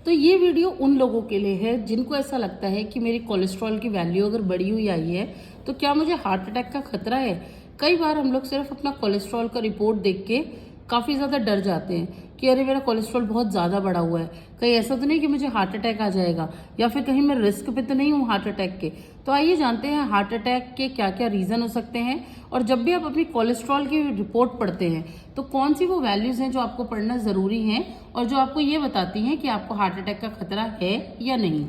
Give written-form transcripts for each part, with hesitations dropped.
तो ये वीडियो उन लोगों के लिए है जिनको ऐसा लगता है कि मेरी कोलेस्ट्रॉल की वैल्यू अगर बढ़ी हुई आई है तो क्या मुझे हार्ट अटैक का खतरा है। कई बार हम लोग सिर्फ अपना कोलेस्ट्रॉल का रिपोर्ट देख के काफ़ी ज़्यादा डर जाते हैं कि अरे मेरा कोलेस्ट्रॉल बहुत ज़्यादा बढ़ा हुआ है, कहीं ऐसा तो नहीं कि मुझे हार्ट अटैक आ जाएगा, या फिर कहीं मैं रिस्क पे तो नहीं हूँ हार्ट अटैक के। तो आइए जानते हैं हार्ट अटैक के क्या क्या रीज़न हो सकते हैं, और जब भी आप अपनी कोलेस्ट्रॉल की रिपोर्ट पढ़ते हैं तो कौन सी वो वैल्यूज़ हैं जो आपको पढ़ना ज़रूरी हैं और जो आपको ये बताती हैं कि आपको हार्ट अटैक का खतरा है या नहीं।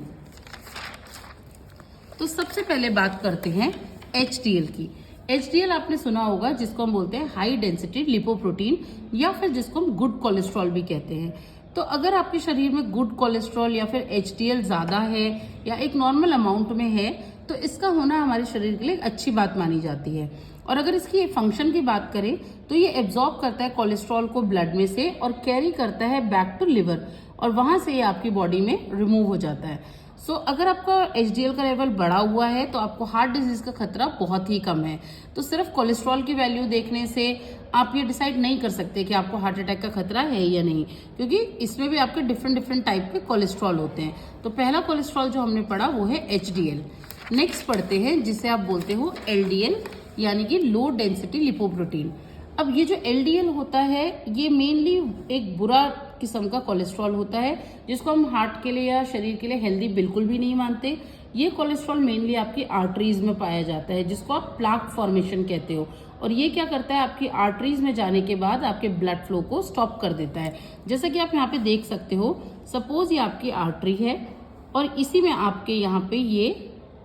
तो सबसे पहले बात करते हैं HDL की। HDL आपने सुना होगा, जिसको हम बोलते हैं हाई डेंसिटी लिपोप्रोटीन, या फिर जिसको हम गुड कोलेस्ट्रॉल भी कहते हैं। तो अगर आपके शरीर में गुड कोलेस्ट्रॉल या फिर HDL ज़्यादा है या एक नॉर्मल अमाउंट में है तो इसका होना हमारे शरीर के लिए एक अच्छी बात मानी जाती है। और अगर इसकी फंक्शन की बात करें तो ये एब्जॉर्ब करता है कोलेस्ट्रॉल को ब्लड में से और कैरी करता है बैक टू लिवर, और वहां से ये आपकी बॉडी में रिमूव हो जाता है। सो अगर आपका HDL का लेवल बढ़ा हुआ है तो आपको हार्ट डिजीज का खतरा बहुत ही कम है। तो सिर्फ कोलेस्ट्रॉल की वैल्यू देखने से आप ये डिसाइड नहीं कर सकते कि आपको हार्ट अटैक का खतरा है या नहीं, क्योंकि इसमें भी आपके डिफरेंट टाइप के कोलेस्ट्रॉल होते हैं। तो पहला कोलेस्ट्रॉल जो हमने पढ़ा वो है HDL। नेक्स्ट पढ़ते हैं जिसे आप बोलते हो LDL, यानी कि लो डेंसिटी लिपोप्रोटीन। अब ये जो LDL होता है ये मेनली एक बुरा किस्म का कोलेस्ट्रॉल होता है, जिसको हम हार्ट के लिए या शरीर के लिए हेल्दी बिल्कुल भी नहीं मानते। ये कोलेस्ट्रॉल मेनली आपकी आर्टरीज में पाया जाता है, जिसको आप प्लाक फॉर्मेशन कहते हो। और ये क्या करता है, आपकी आर्टरीज में जाने के बाद आपके ब्लड फ्लो को स्टॉप कर देता है। जैसा कि आप यहाँ पे देख सकते हो, सपोज ये आपकी आर्टरी है और इसी में आपके यहाँ पे ये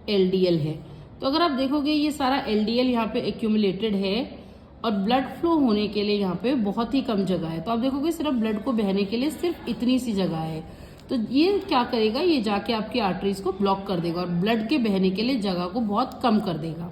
LDL है। तो अगर आप देखोगे ये सारा LDL यहाँ पे एक्यूमुलेटेड है और ब्लड फ्लो होने के लिए यहाँ पे बहुत ही कम जगह है। तो आप देखोगे सिर्फ ब्लड को बहने के लिए सिर्फ इतनी सी जगह है। तो ये क्या करेगा, ये जाके आपकी आर्टरीज को ब्लॉक कर देगा और ब्लड के बहने के लिए जगह को बहुत कम कर देगा।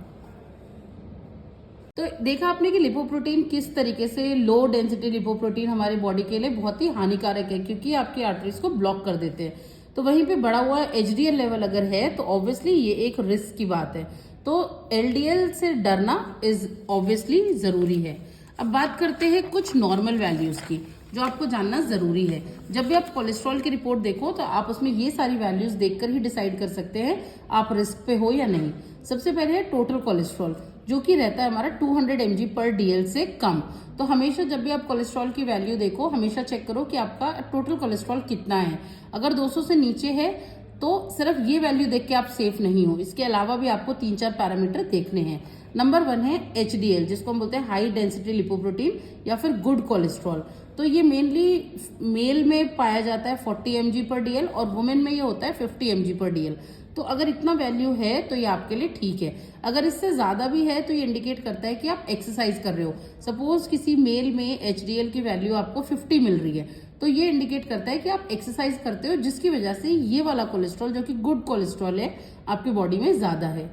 तो देखा आपने कि लिपोप्रोटीन किस तरीके से, लो डेंसिटी लिपोप्रोटीन हमारे बॉडी के लिए बहुत ही हानिकारक है, क्योंकि आपकी आर्टरीज को ब्लॉक कर देते हैं। तो वहीं पे बढ़ा हुआ HDL लेवल अगर है तो ऑब्वियसली ये एक रिस्क की बात है। तो LDL से डरना इज ऑब्वियसली जरूरी है। अब बात करते हैं कुछ नॉर्मल वैल्यूज की जो आपको जानना जरूरी है। जब भी आप कोलेस्ट्रॉल की रिपोर्ट देखो तो आप उसमें ये सारी वैल्यूज देखकर ही डिसाइड कर सकते हैं आप रिस्क पे हो या नहीं। सबसे पहले है टोटल कोलेस्ट्रॉल, जो कि रहता है हमारा 200 mg/dl से कम। तो हमेशा जब भी आप कोलेस्ट्रॉल की वैल्यू देखो हमेशा चेक करो कि आपका टोटल कोलेस्ट्रॉल कितना है। अगर 200 से नीचे है तो सिर्फ ये वैल्यू देख के आप सेफ नहीं हो, इसके अलावा भी आपको 3-4 पैरामीटर देखने हैं। नंबर 1 है HDL, जिसको हम बोलते हैं हाई डेंसिटी लिपोप्रोटीन या फिर गुड कोलेस्ट्रॉल। तो ये मेनली मेल में पाया जाता है 40 mg/dl और वुमेन में ये होता है 50 mg/dl। तो अगर इतना वैल्यू है तो ये आपके लिए ठीक है। अगर इससे ज्यादा भी है तो ये इंडिकेट करता है कि आप एक्सरसाइज कर रहे हो। सपोज किसी मेल में HDL की वैल्यू आपको 50 मिल रही है तो ये इंडिकेट करता है कि आप एक्सरसाइज करते हो, जिसकी वजह से ये वाला कोलेस्ट्रॉल जो कि गुड कोलेस्ट्रॉल है आपकी बॉडी में ज्यादा है।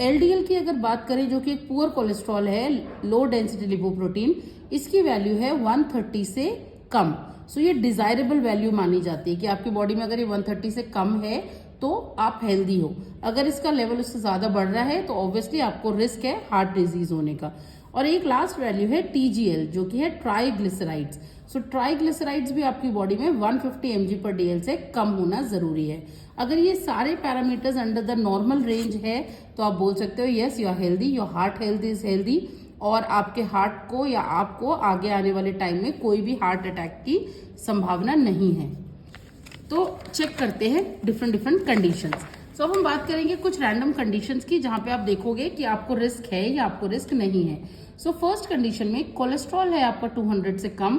LDL की अगर बात करें जो कि एक पुअर कोलेस्ट्रॉल है, लो डेंसिटी लिपोप्रोटीन, इसकी वैल्यू है 130 से कम। सो ये डिजायरेबल वैल्यू मानी जाती है कि आपकी बॉडी में अगर ये 130 से कम है तो आप हेल्दी हो। अगर इसका लेवल उससे ज्यादा बढ़ रहा है तो ऑब्वियसली आपको रिस्क है हार्ट डिजीज होने का। और एक लास्ट वैल्यू है TGL, जो कि है ट्राइग्लिसराइड्स। सो ट्राइग्लिसराइड्स भी आपकी बॉडी में 150 mg/dl से कम होना जरूरी है। अगर ये सारे parameters under the normal range है तो आप बोल सकते हो yes you are healthy, your heart health is healthy, और आपके हार्ट को या आपको आगे आने वाले टाइम में कोई भी हार्ट अटैक की संभावना नहीं है। तो चेक करते हैं डिफरेंट कंडीशंस। सो हम बात करेंगे कुछ रैंडम कंडीशंस की जहां पे आप देखोगे कि आपको रिस्क है या आपको रिस्क नहीं है। सो फर्स्ट कंडीशन में कोलेस्ट्रॉल है आपका 200 से कम,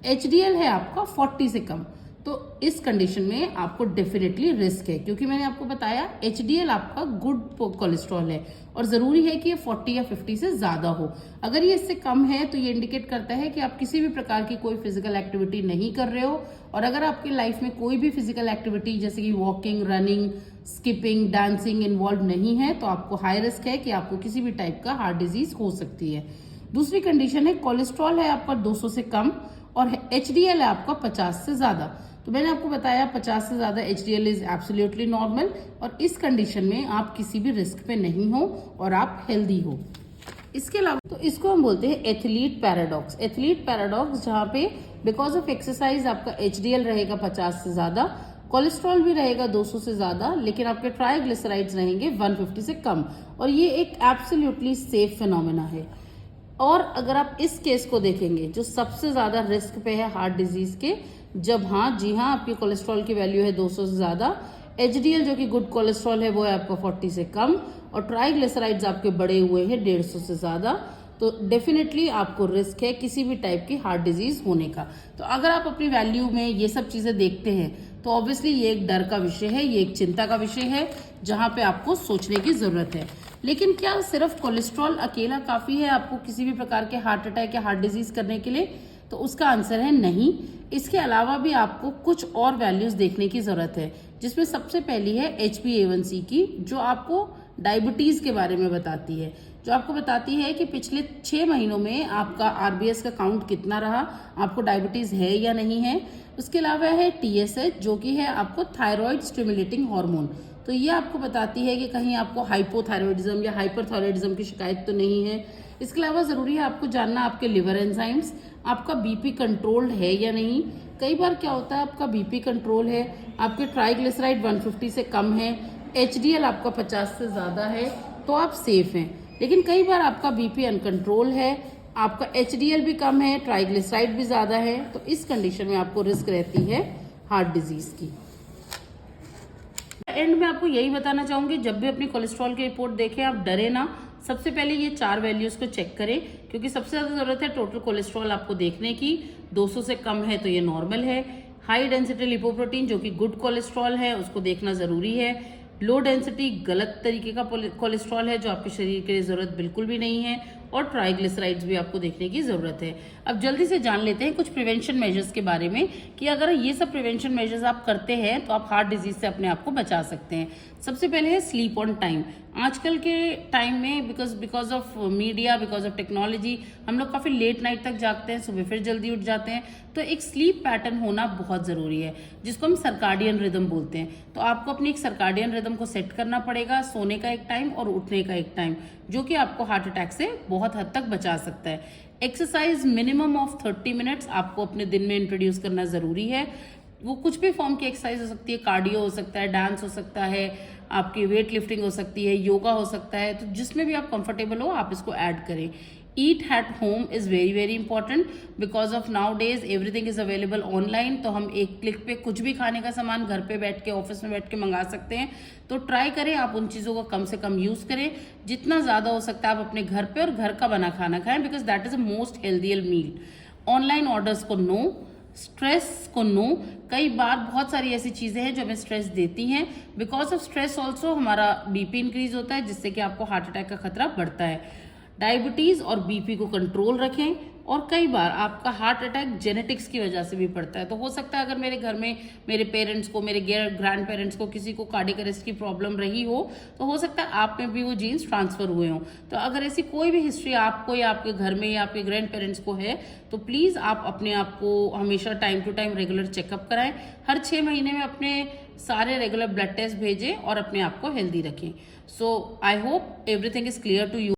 HDL है आपका 40 से कम। तो इस कंडीशन में आपको डेफिनेटली रिस्क है, क्योंकि मैंने आपको बताया HDL आपका गुड कोलेस्ट्रॉल है और जरूरी है कि ये 40 या 50 से ज्यादा हो। अगर ये इससे कम है तो ये इंडिकेट करता है कि आप किसी भी प्रकार की कोई फिजिकल एक्टिविटी नहीं कर रहे हो। और अगर आपकी लाइफ में कोई भी फिजिकल एक्टिविटी जैसे कि walking, running, skipping, dancing involve नहीं है तो आपको हाई रिस्क है कि आपको किसी भी टाइप का हार्ट डिजीज हो सकती है। दूसरी कंडीशन है कोलेस्ट्रॉल है आपका 200 से कम और HDL है आपका 50 से ज्यादा। तो मैंने आपको बताया 50 से ज्यादा HDL इज एब्सोल्युटली नॉर्मल, और इस कंडीशन में आप किसी भी रिस्क पे नहीं हो और आप हेल्दी हो। इसके अलावा तो इसको हम बोलते हैं एथलीट पैराडॉक्स। एथलीट पैराडॉक्स जहाँ पे बिकॉज ऑफ एक्सरसाइज आपका HDL रहेगा 50 से ज्यादा, कोलेस्ट्रॉल भी रहेगा 200 से ज्यादा, लेकिन आपके ट्राइग्लिसराइड्स रहेंगे 150 से कम, और ये एक एब्सोल्युटली सेफ फिनोमेना है। और अगर आप इस केस को देखेंगे, जो सबसे ज्यादा रिस्क पे है हार्ट डिजीज के, जब जी हाँ आपकी कोलेस्ट्रॉल की वैल्यू है 200 से ज्यादा, एचडीएल जो कि गुड कोलेस्ट्रॉल है वो है आपका 40 से कम, और ट्राइग्लिसराइड्स आपके बढ़े हुए हैं 150 से ज्यादा, तो डेफिनेटली आपको रिस्क है किसी भी टाइप की हार्ट डिजीज होने का। तो अगर आप अपनी वैल्यू में ये सब चीजें देखते हैं तो ऑब्वियसली ये एक डर का विषय है, ये एक चिंता का विषय है, जहां पे आपको सोचने की जरूरत है। लेकिन क्या सिर्फ कोलेस्ट्रॉल अकेला काफी है आपको किसी भी प्रकार के हार्ट अटैक या हार्ट डिजीज करने के लिए? तो उसका आंसर है नहीं। इसके अलावा भी आपको कुछ और वैल्यूज देखने की जरूरत है, जिसमें सबसे पहली है HbA1c की, जो आपको डायबिटीज के बारे में बताती है, जो आपको बताती है कि पिछले 6 महीनों में आपका RBS का काउंट कितना रहा, आपको डायबिटीज है या नहीं है। उसके अलावा है TSH, जो कि है आपको थायराइड स्टिमुलेटिंग हार्मोन, तो ये आपको बताती है कि कहीं आपको हाइपोथायरॉयडिज्म या हाइपरथायरॉयडिज्म की शिकायत तो नहीं है। इसके अलावा जरूरी है आपको जानना आपके लिवर एंजाइम्स, आपका बीपी कंट्रोल्ड है या नहीं। कई बार क्या होता है, आपका बीपी कंट्रोल है, आपके ट्राइग्लिसराइड 150 से कम है, HDL आपका 50 से ज्यादा है, तो आप सेफ हैं। लेकिन कई बार आपका बीपी अनकंट्रोल है, आपका HDL भी कम है, ट्राइग्लिसराइड भी ज्यादा है, तो इस कंडीशन में आपको रिस्क रहती है हार्ट डिजीज की। एंड में आपको यही बताना चाहूंगी, जब भी अपनी कोलेस्ट्रॉल की रिपोर्ट देखें आप डरे ना, सबसे पहले ये 4 वैल्यूज को चेक करें, क्योंकि सबसे ज्यादा जरूरत है टोटल कोलेस्ट्रॉल आपको देखने की। 200 से कम है तो ये नॉर्मल है। हाई डेंसिटी लिपोप्रोटीन जो कि गुड कोलेस्ट्रॉल है उसको देखना जरूरी है। लो डेंसिटी गलत तरीके का कोलेस्ट्रॉल है जो आपके शरीर के लिए जरूरत बिल्कुल भी नहीं है, और ट्राइग्लिसराइड्स भी आपको देखने की जरूरत है। अब जल्दी से जान लेते हैं कुछ प्रिवेंशन मेजर्स के बारे में, कि अगर ये सब प्रिवेंशन मेजर्स आप करते हैं तो आप हार्ट डिजीज से अपने आप को बचा सकते हैं। सबसे पहले है स्लीप ऑन टाइम। आजकल के टाइम में because of media, because of technology, हम लोग काफी लेट नाइट तक जागते हैं, सुबह फिर जल्दी उठ जाते हैं, तो एक स्लीप पैटर्न होना बहुत जरूरी है, जिसको हम सर्काडियन रिदम बोलते हैं। तो आपको अपनी एक सर्काडियन रिदम को सेट करना पड़ेगा, सोने का एक टाइम और उठने का एक टाइम, जो कि आपको हार्ट अटैक से बहुत हद तक बचा सकता है। एक्सरसाइज मिनिमम ऑफ 30 मिनट्स आपको अपने दिन में इंट्रोड्यूस करना जरूरी है। वो कुछ भी फॉर्म की एक्सरसाइज हो सकती है, कार्डियो हो सकता है, डांस हो सकता है, आपकी वेट लिफ्टिंग हो सकती है, योगा हो सकता है, तो जिसमें भी आप कंफर्टेबल हो आप इसको ऐड करें। Eat at home is very very important, because of nowadays everything is available online, तो हम एक क्लिक पे कुछ भी खाने का सामान घर पे बैठ के, ऑफिस में बैठ के मंगा सकते हैं। तो ट्राई करें आप उन चीज़ों का कम से कम यूज करें, जितना ज़्यादा हो सकता है आप अपने घर पे और घर का बना खाना खाएं, because that is a most healthier meal. Online orders को नो, स्ट्रेस को नो। कई बार बहुत सारी ऐसी चीजें हैं जो हमें स्ट्रेस देती हैं, बिकॉज ऑफ स्ट्रेस ऑल्सो हमारा बीपी इंक्रीज होता है, जिससे कि आपको हार्ट अटैक का खतरा बढ़ता है। डायबिटीज और बीपी को कंट्रोल रखें, और कई बार आपका हार्ट अटैक जेनेटिक्स की वजह से भी पड़ता है। तो हो सकता है अगर मेरे घर में मेरे पेरेंट्स को, मेरे ग्रैंड पेरेंट्स को किसी को कार्डियक अरेस्ट की प्रॉब्लम रही हो, तो हो सकता है आप में भी वो जीन्स ट्रांसफर हुए हों। तो अगर ऐसी कोई भी हिस्ट्री आपको या आपके घर में या आपके ग्रैंड पेरेंट्स को है, तो प्लीज आप अपने आप को हमेशा time to time regular checkup कराएं। हर 6 महीने में अपने सारे रेगुलर ब्लड टेस्ट भेजें और अपने आप को हेल्दी रखें। So I hope everything is clear to you.